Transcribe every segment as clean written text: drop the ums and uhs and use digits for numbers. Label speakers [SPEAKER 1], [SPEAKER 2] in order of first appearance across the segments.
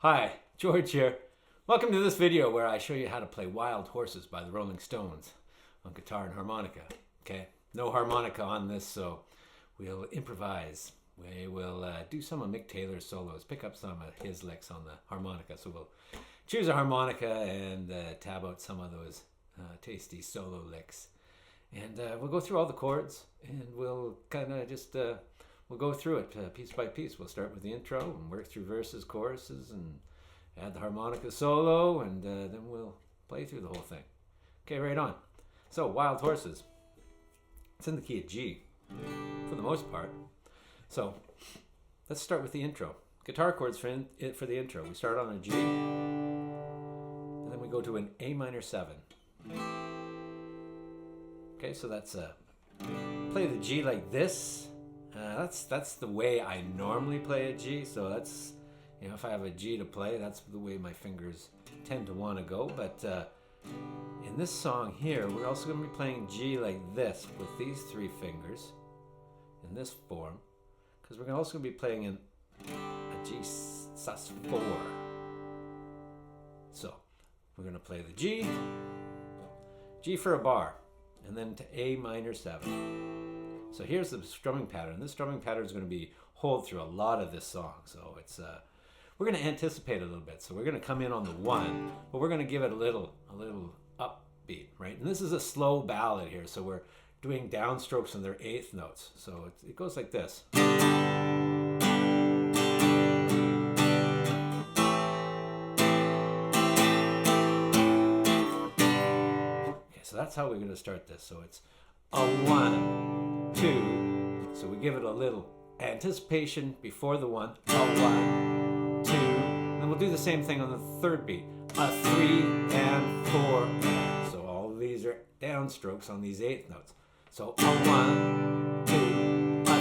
[SPEAKER 1] Hi, George here. Welcome to this video where I show you how to play Wild Horses by the Rolling Stones on guitar and harmonica. Okay, no harmonica on this, so we'll improvise. We will do some of Mick Taylor's solos, pick up some of his licks on the harmonica. So we'll choose a harmonica and tab out some of those tasty solo licks. And we'll go through all the chords and we'll kind of just we'll go through it piece by piece. We'll start with the intro and work through verses, choruses, and add the harmonica solo, and then we'll play through the whole thing. Okay, right on. So, Wild Horses. It's in the key of G, for the most part. So, let's start with the intro. Guitar chords for the intro. We start on a G, and then we go to an A minor 7. Okay, so that's play the G like this. That's the way I normally play a G. So that's, you know, if I have a G to play, that's the way my fingers tend to want to go. But in this song here, we're also going to be playing G like this with these three fingers in this form, because we're also going to be playing in a G sus4. So we're going to play the G, G for a bar, and then to A minor 7. So here's the strumming pattern. This strumming pattern is going to be hold through a lot of this song. So it's we're going to anticipate a little bit. So we're going to come in on the 1, but we're going to give it a little upbeat, right? And this is a slow ballad here, so we're doing downstrokes on their 8th notes. So it goes like this. Okay, so that's how we're going to start this. So it's a 1, 2. So we give it a little anticipation before the 1. A 1, 2. And we'll do the same thing on the 3rd beat. A 3 and 4 and. So all of these are downstrokes on these 8th notes. So a 1, 2, a 3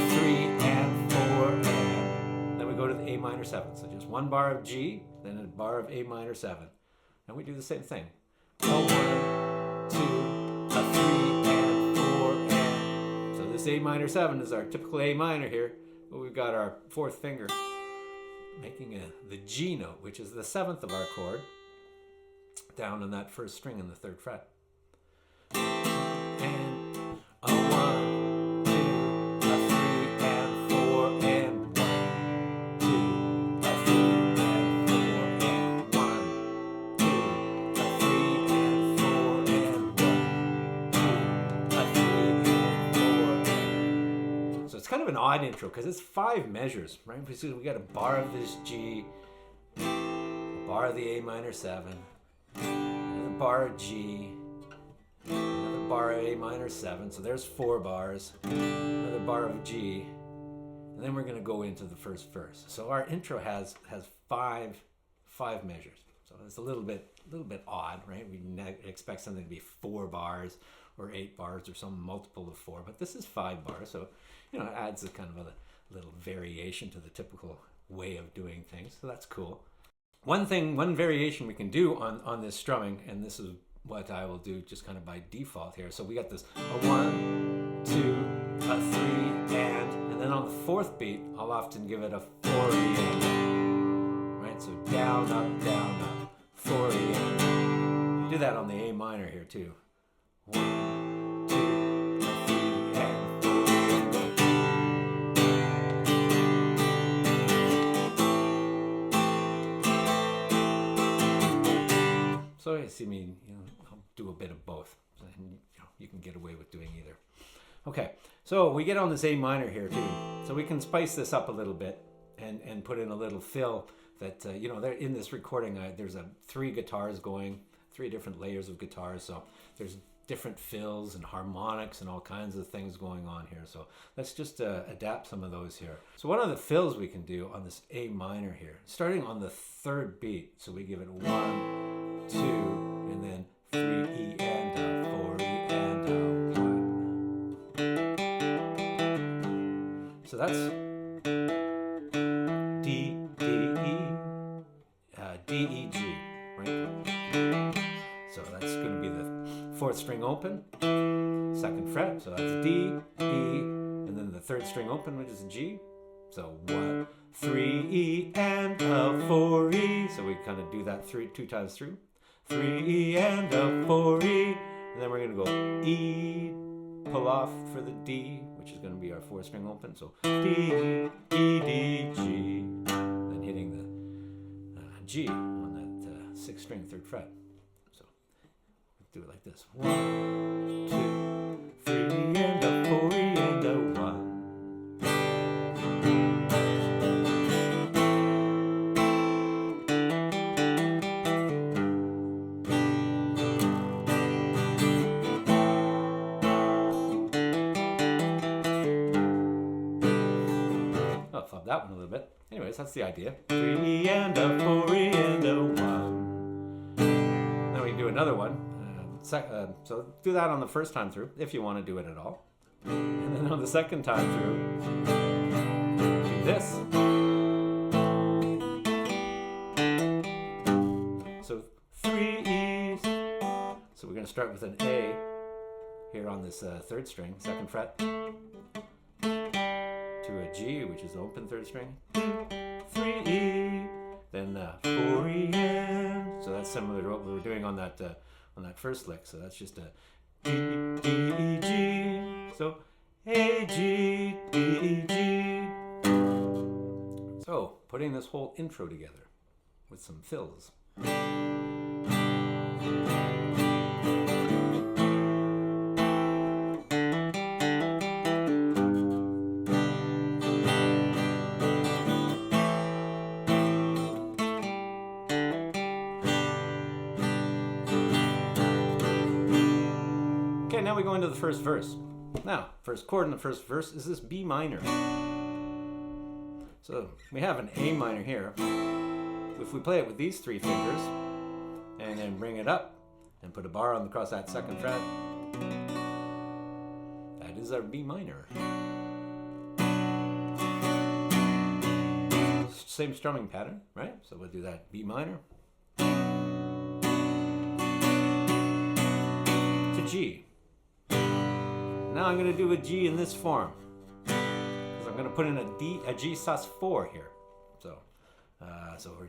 [SPEAKER 1] and 4 and. Then we go to the A minor 7. So just one bar of G, then a bar of A minor 7. And we do the same thing. A 1, 2, a 3 and 4 and. So this A minor 7 is our typical A minor here, but we've got our 4th finger making the G note, which is the 7th of our chord, down on that 1st string in the 3rd fret. And a 1, 2, a 3 and 4 and 1, 2, a 3 and 4 and 1, 2, a 3 and 4 and 1, 2, a 3 and 4 and. So it's kind of an odd intro because it's 5 measures, right? We got a bar of this G, a bar of the A minor 7, another bar of G, another bar of A minor 7. So there's 4 bars, another bar of G, and then we're going to go into the first verse. So our intro has 5 measures. So it's a little bit odd, right? We expect something to be 4 bars or 8 bars or some multiple of 4, but this is 5 bars. So, you know, it adds a kind of a little variation to the typical way of doing things. So that's cool. One variation we can do on this strumming, and this is what I will do just kind of by default here. So we got this a 1, 2, a 3, and then on the 4th beat, I'll often give it a 4 and, right? So down, up, 4 and. Do that on the A minor here too. 1, 2, a 3 and 4 and. So you see me, you know, I'll do a bit of both, and you can get away with doing either. Okay, so we get on this A minor here too, so we can spice this up a little bit and put in a little fill that you know, there in this recording there's 3 guitars going, 3 different layers of guitars, so there's different fills and harmonics and all kinds of things going on here. So let's just adapt some of those here. So one of the fills we can do on this A minor here, starting on the 3rd beat, so we give it 1, 2, and then 3 E and a 4 E and a 1. So that's D, D, E, G, right? So that's going to be the 4th string open, 2nd fret, so that's D, E, and then the 3rd string open, which is a G. So 1, 3E and a 4E. So we kind of do that two times through. 3E and a 4E. And then we're going to go E, pull off for the D, which is going to be our 4-string open. So D, E, D, G. Then hitting the G on that 6th string, 3rd fret. So do it like this. 1, 2, 3 and a 4 and a 1. I'll flub that one a little bit. Anyways, that's the idea. 3 and a 4 and a 1. Then we can do another one. So do that on the first time through, if you want to do it at all. And then on the second time through, do this. So 3 E's. So we're going to start with an A here on this 3rd string, 2nd fret, to a G, which is the open 3rd string, 3 E, then 4 E N. So that's similar to what we were doing on that first lick. So that's just a D, D, E, G. So A, G, D, E, G. So putting this whole intro together with some fills. Okay, now we go into the first verse. Now, first chord in the first verse is this B minor. So we have an A minor here. If we play it with these 3 fingers and then bring it up and put a bar across that 2nd fret, that is our B minor. Same strumming pattern, right? So we'll do that B minor to G. Now I'm going to do a G in this form, because I'm going to put in a G sus4 here. So we're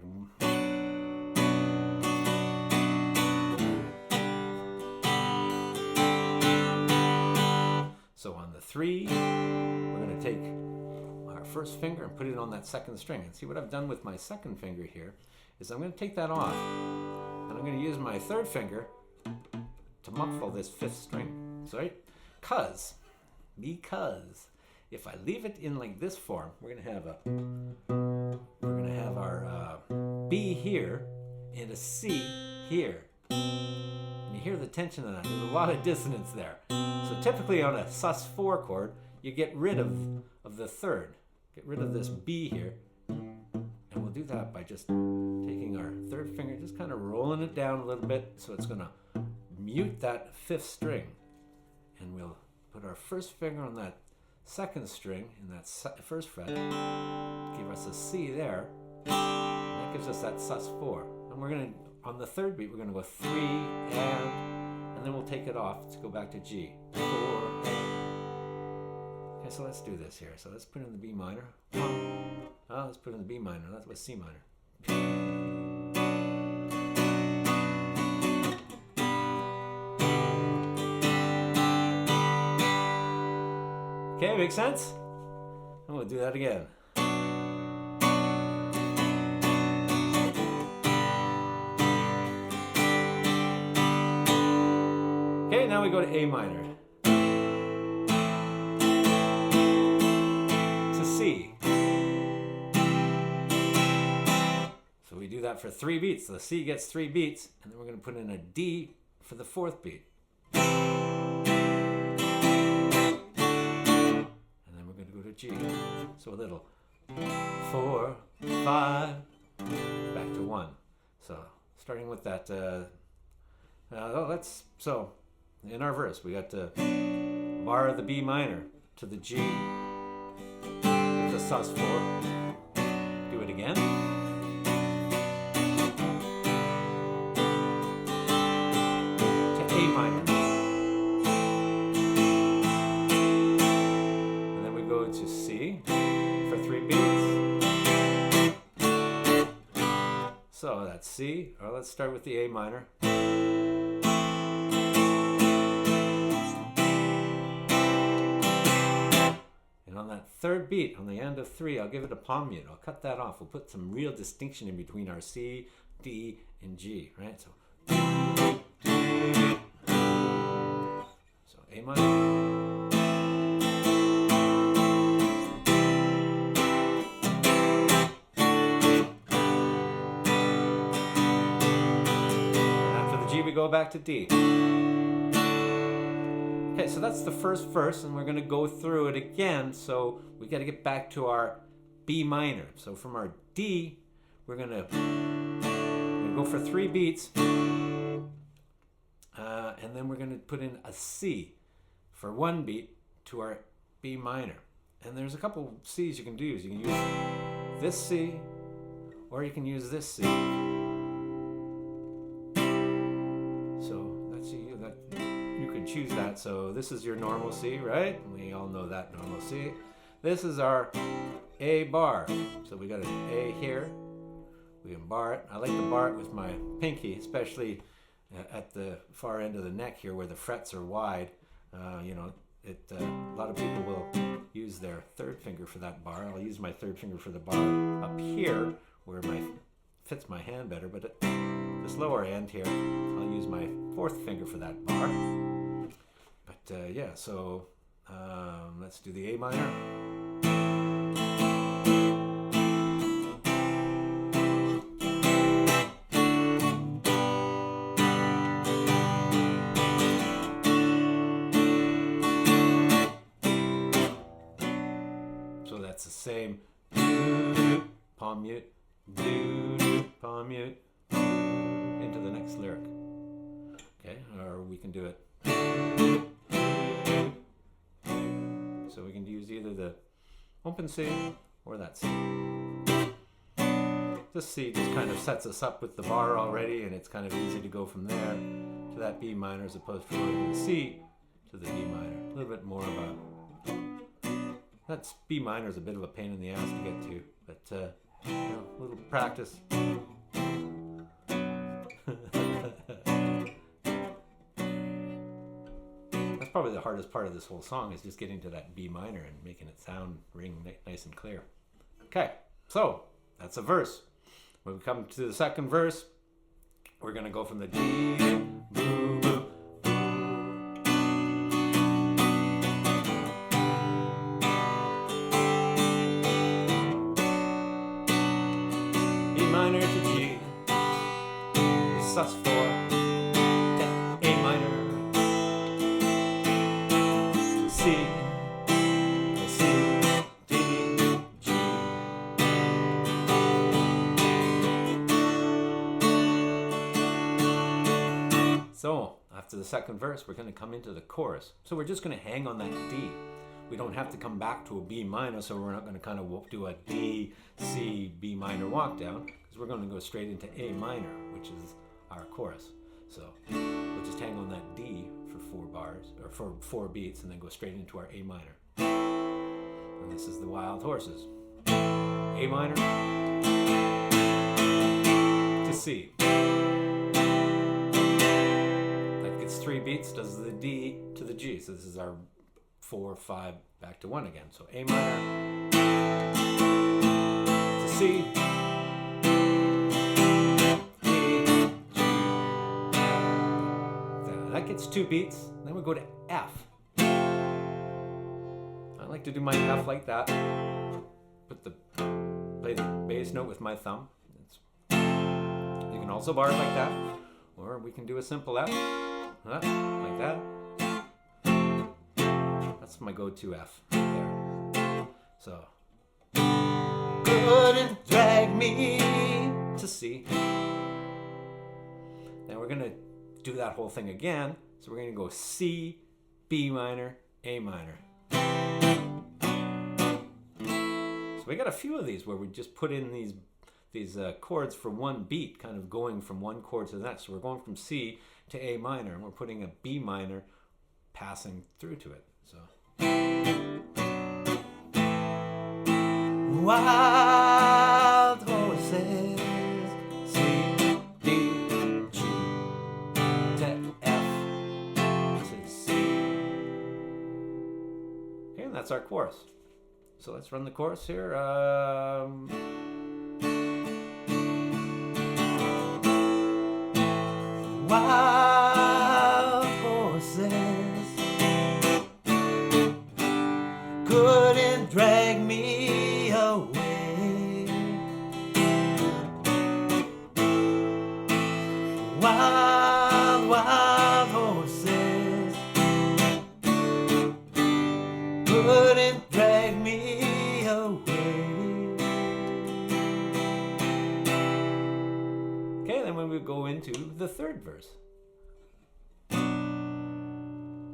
[SPEAKER 1] so on the 3, we're going to take our first finger and put it on that 2nd string. And see what I've done with my 2nd finger here is I'm going to take that off, and I'm going to use my 3rd finger to muffle this 5th string. Sorry. Because if I leave it in like this form, we're gonna have our B here and a C here. And you hear the tension on that. There's a lot of dissonance there. So typically on a sus4 chord, you get rid of the 3rd. Get rid of this B here. And we'll do that by just taking our 3rd finger, just kind of rolling it down a little bit, so it's gonna mute that 5th string. And we'll put our first finger on that 2nd string in that 1st fret, give us a C there, and that gives us that sus4. And we're going to, on the 3rd beat, we're going to go 3 and then we'll take it off to go back to G. 4 and. Okay, so let's do this here. So let's put in the B minor. Let's put in the B minor. That was C minor. Okay, makes sense? And we'll do that again. Okay, now we go to A minor. To C. So we do that for 3 beats. So the C gets 3 beats, and then we're going to put in a D for the 4th beat. G. So a little 4, 5, back to 1. So starting with that, so in our verse we got the bar of the B minor to the G, the sus4. Do it again. To A minor. To C for 3 beats, C, or let's start with the A minor. And on that third beat, on the end of 3, I'll give it a palm mute. I'll cut that off. We'll put some real distinction in between our C, D, and G, right? So A minor. We go back to D. Okay, so that's the first verse, and we're going to go through it again. So we got to get back to our B minor. So from our D, we're going to go for 3 beats, and then we're going to put in a C for 1 beat to our B minor. And there's a couple C's you can do. You can use this C, or you can use this C. You can choose that. So this is your normal C, right? We all know that normal C. This is our A bar. So we got an A here. We can bar it. I like to bar it with my pinky, especially at the far end of the neck here where the frets are wide. A lot of people will use their third finger for that bar. I'll use my third finger for the bar up here where fits my hand better, but at this lower end here, I'll use my 4th finger for that bar. But so let's do the A minor. So that's the same palm mute, palm mute, into the next lyric. Okay, or we can do it. So we can use either the open C or that C. This C just kind of sets us up with the bar already, and it's kind of easy to go from there to that B minor as opposed to going from the C to the B minor. A little bit more of that B minor is a bit of a pain in the ass to get to, but a little practice. That's probably the hardest part of this whole song, is just getting to that B minor and making it ring nice and clear. Okay, so that's a verse. When we come to the second verse, we're going to go from the D, boo, boo, minor to G, sus4 to A minor, C, D, G. So after the second verse, we're going to come into the chorus. So we're just going to hang on that D. We don't have to come back to a B minor, so we're not going to kind of do a D, C, B minor walk down, because we're going to go straight into A minor, which is our chorus. So we'll just hang on that D for 4 bars, or for 4 beats, and then go straight into our A minor. And this is the Wild Horses. A minor to C. That gets 3 beats, does the D to the G. So this is our 4, 5, back to 1 again. So A minor to C, D, G. That gets 2 beats. Then we go to F. I like to do my F like that. Play the bass note with my thumb. You can also bar it like that, or we can do a simple F, like that. That's my go-to F there. So, couldn't drag me to C. Now we're gonna do that whole thing again. So we're gonna go C, B minor, A minor. So we got a few of these where we just put in these chords for 1 beat, kind of going from one chord to the next. So we're going from C to A minor, and we're putting a B minor passing through to it. So. Wild horses, C, that's our chorus. So let's run the chorus here. Wild horses couldn't drag me away. Wild, wild horses couldn't drag me away. Okay, then we would go into the third verse.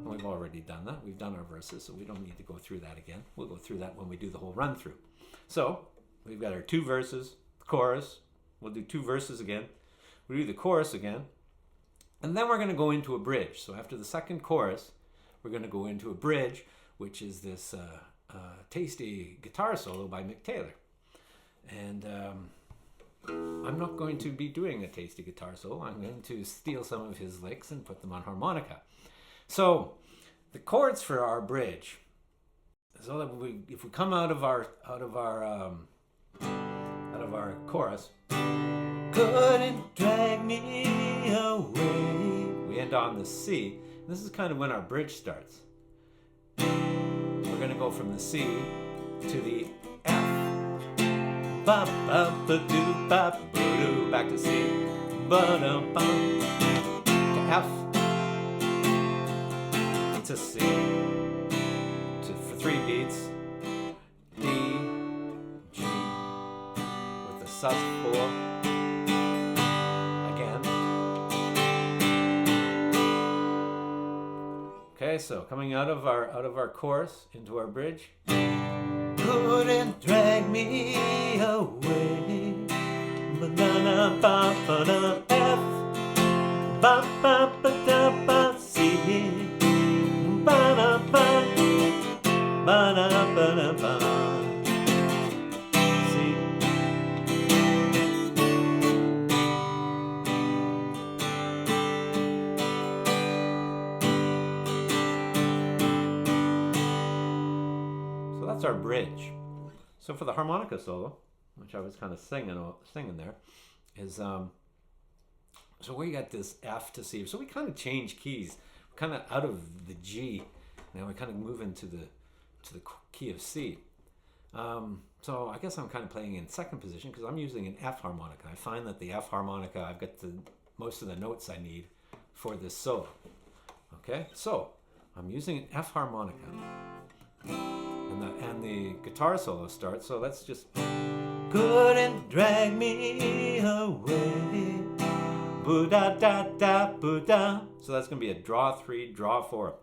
[SPEAKER 1] We've already done that. We've done our verses, so we don't need to go through that again. We'll go through that when we do the whole run through. So we've got our 2 verses, the chorus. We'll do 2 verses again. We'll do the chorus again. And then we're going to go into a bridge. So after the second chorus, we're going to go into a bridge, which is this tasty guitar solo by Mick Taylor. And I'm not going to be doing a tasty guitar solo. I'm going to steal some of his licks and put them on harmonica. So the chords for our bridge, so that if we come out of our chorus, couldn't drag me away, we end on the C. This is kind of when our bridge starts. We're going to go from the C to the F. Ba ba ba do ba ba do, back to C. Ba da ba to F. To C, for 3 beats, D, G, with the sus4 again. Okay, so coming out of our chorus into our bridge. Couldn't drag me away. Banana ba ba da F, ba ba ba da ba C. Ba-da-ba, ba-da-ba-da-ba. See. So that's our bridge. So for the harmonica solo, which I was kind of singing there, is so we got this F to C. So we kind of change keys. Kind of out of the G, now we kind of move into the key of C. So I guess I'm kind of playing in second position because I'm using an F harmonica. I find that the F harmonica, I've got most of the notes I need for this solo. Okay, so I'm using an F harmonica, and the guitar solo starts. So let's just couldn't drag me away. Boo-da da da boo-da. So that's going to be a draw 3, draw 4.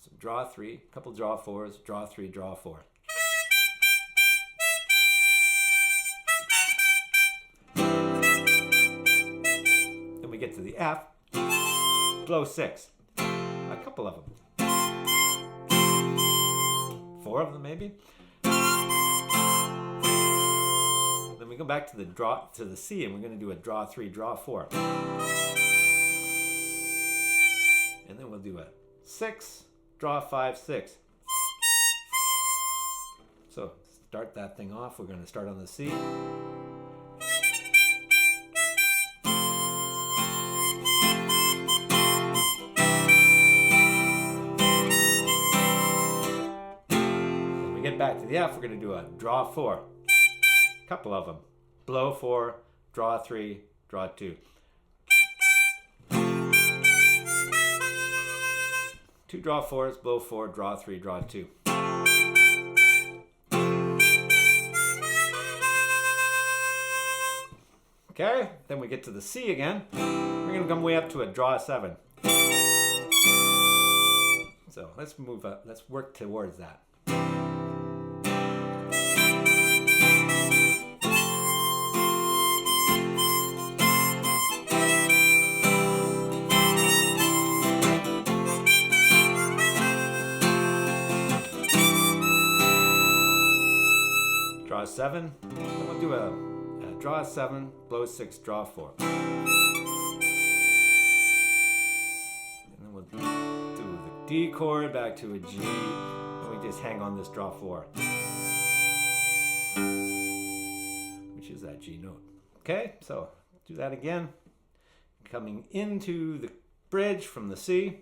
[SPEAKER 1] So draw 3, couple draw 4s, draw 3, draw 4. Then we get to the F, blow 6. A couple of them. 4 of them maybe. We go back to the C, and we're going to do a draw 3, draw 4. And then we'll do a 6, draw 5, 6. So start that thing off. We're going to start on the C. When we get back to the F, we're going to do a draw 4. Couple of them. Blow 4, draw 3, draw 2. 2 draw 4s, blow 4, draw 3, draw 2. Okay, then we get to the C again. We're going to come way up to a draw 7. So let's move up. Let's work towards that. Draw 7. Then we'll do a draw 7, blow 6, draw 4. And then we'll do the D, D chord back to a G, and we just hang on this draw 4, which is that G note. Okay, so do that again. Coming into the bridge from the C.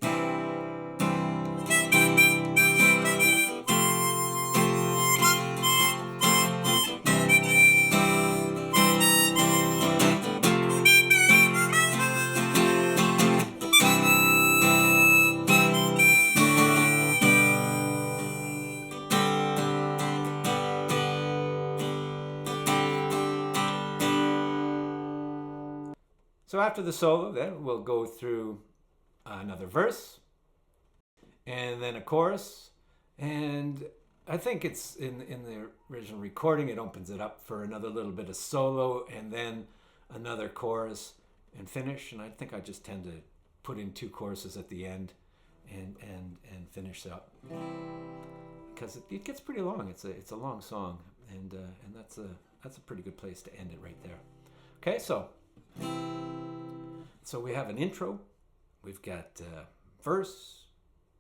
[SPEAKER 1] So after the solo, then we'll go through another verse and then a chorus. And I think it's in the original recording, it opens it up for another little bit of solo and then another chorus and finish. And I think I just tend to put in 2 choruses at the end and finish up, because it gets pretty long. It's a long song, and that's a pretty good place to end it right there. Okay, so we have an intro. We've got verse,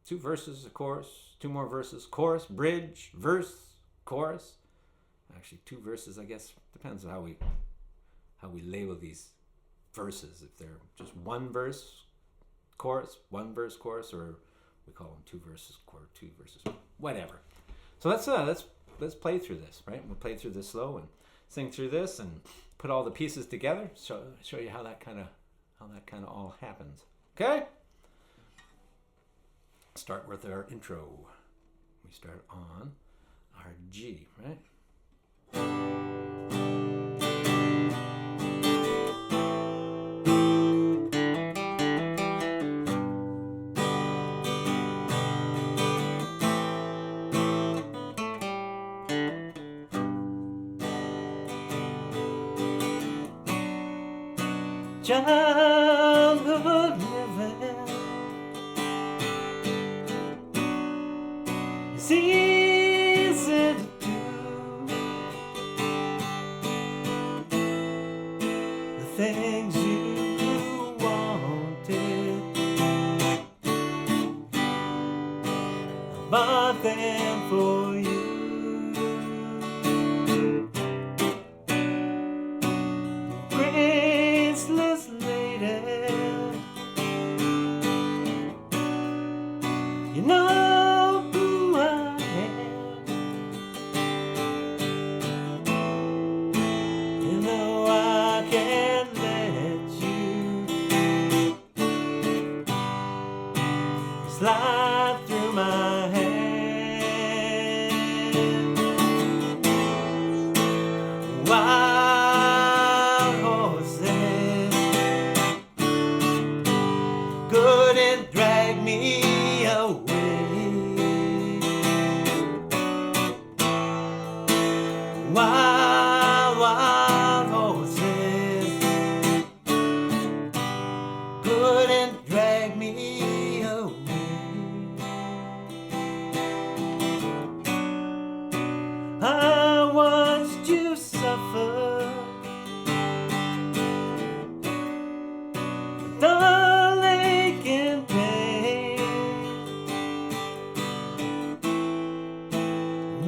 [SPEAKER 1] 2 verses, a chorus, 2 more verses, chorus, bridge, verse, chorus. Actually, 2 verses, I guess. Depends on how we label these verses. If they're just 1 verse, chorus, 1 verse, chorus, or we call them 2 verses, chorus, 2 verses, whatever. So let's play through this, right? We'll play through this slow and sing through this and put all the pieces together. Show you how that kind of all happens. Okay? Start with our intro. We start on our G, right? Childhood living is easy to do. The things you wanted, I bought them for you. Graceless lady, you know who I am. You know I can't let you slide through my hands. Wild horses couldn't drag me away. Wild horses couldn't drag me away. I watched you suffer, darling, in pain.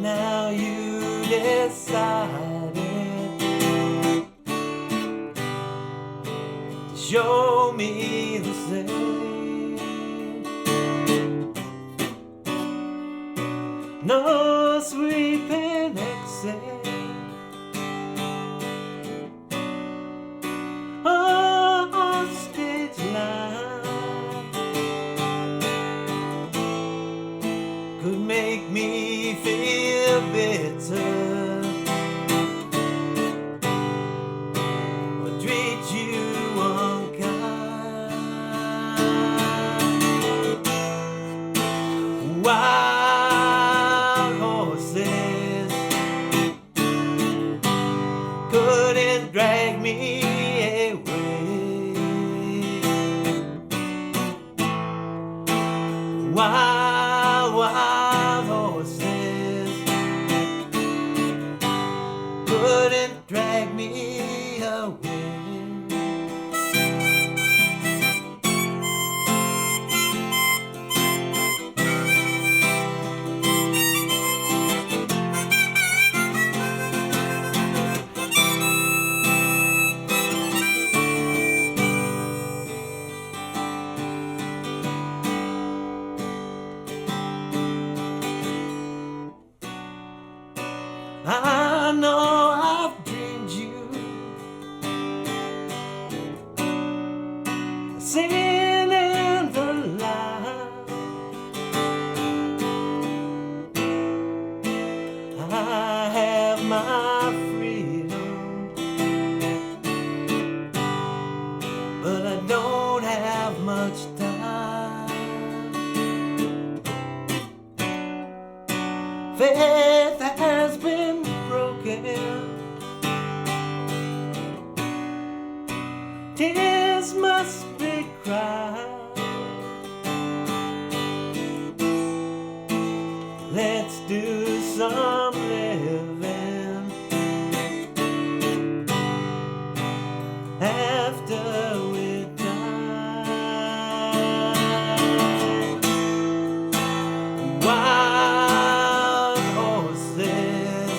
[SPEAKER 1] Now you decided to show me the same. No sweeping exit on stage line could make me feel bitter or treat you unkind. Wild horses couldn't drag me away. Wild horses couldn't drag me away. faith has been broken. Tears must be cried. Let's do some living after we die. Wild horses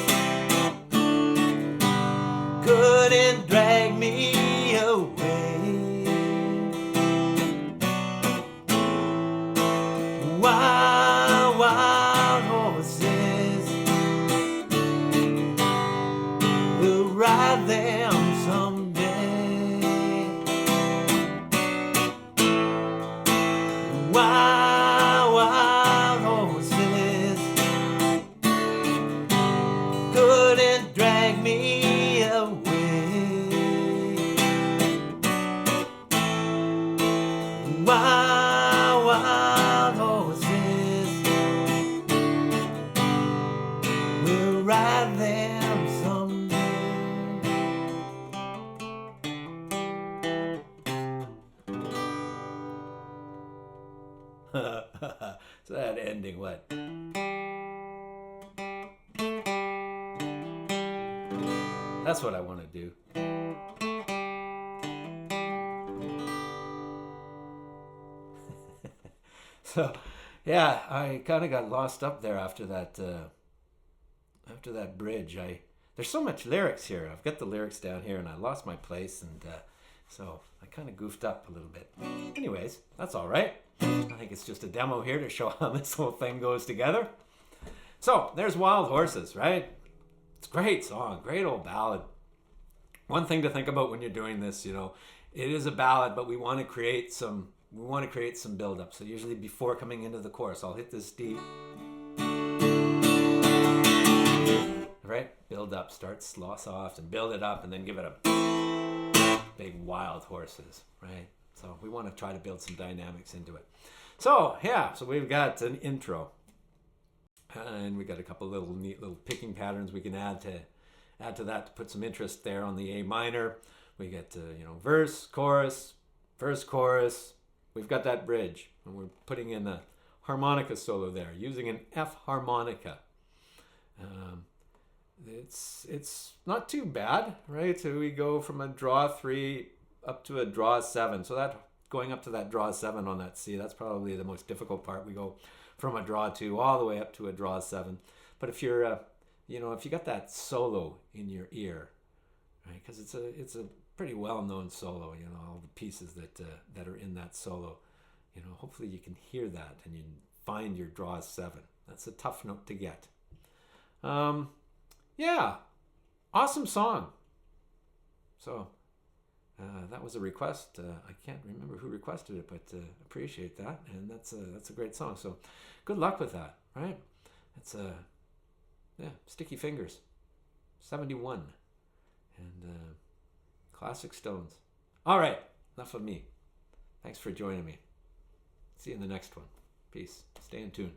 [SPEAKER 1] couldn't drag me away. Wild, wild horses, we'll ride them someday. Wild, wild horses couldn't drag me away. Wild, wild horses, we'll ride them someday. So that ending, what? That's what I want to do. So, yeah, I kind of got lost up there after that bridge. There's so much lyrics here. I've got the lyrics down here, and I lost my place, and so I kind of goofed up a little bit. Anyways, that's all right. I think it's just a demo here to show how this whole thing goes together. So there's Wild Horses, right? It's a great song, great old ballad. One thing to think about when you're doing this, it is a ballad, but we want to create some build up. So usually before coming into the chorus, I'll hit this D. Right? Build up, start slow, soft, and build it up, and then give it a big Wild Horses, right? So we want to try to build some dynamics into it. So yeah, so we've got an intro, and we got a couple little neat little picking patterns we can add to that to put some interest there on the A minor. We get verse, chorus, verse, chorus. We've got that bridge, and we're putting in a harmonica solo there using an F harmonica. It's not too bad, right? So we go from a draw 3 up to a draw 7. So that going up to that draw 7 on that C, that's probably the most difficult part. We go from a draw 2 all the way up to a draw 7. But if you're if you got that solo in your ear, right? Because it's a pretty well-known solo, all the pieces that are in that solo, hopefully you can hear that and you find your draw 7. That's a tough note to get. Yeah, awesome song. So that was a request. I can't remember who requested it, but appreciate that, and that's a great song. So good luck with that, right? It's Sticky Fingers, 71, and classic Stones. All right, enough of me. Thanks for joining me. See you in the next one. Peace. Stay in tune.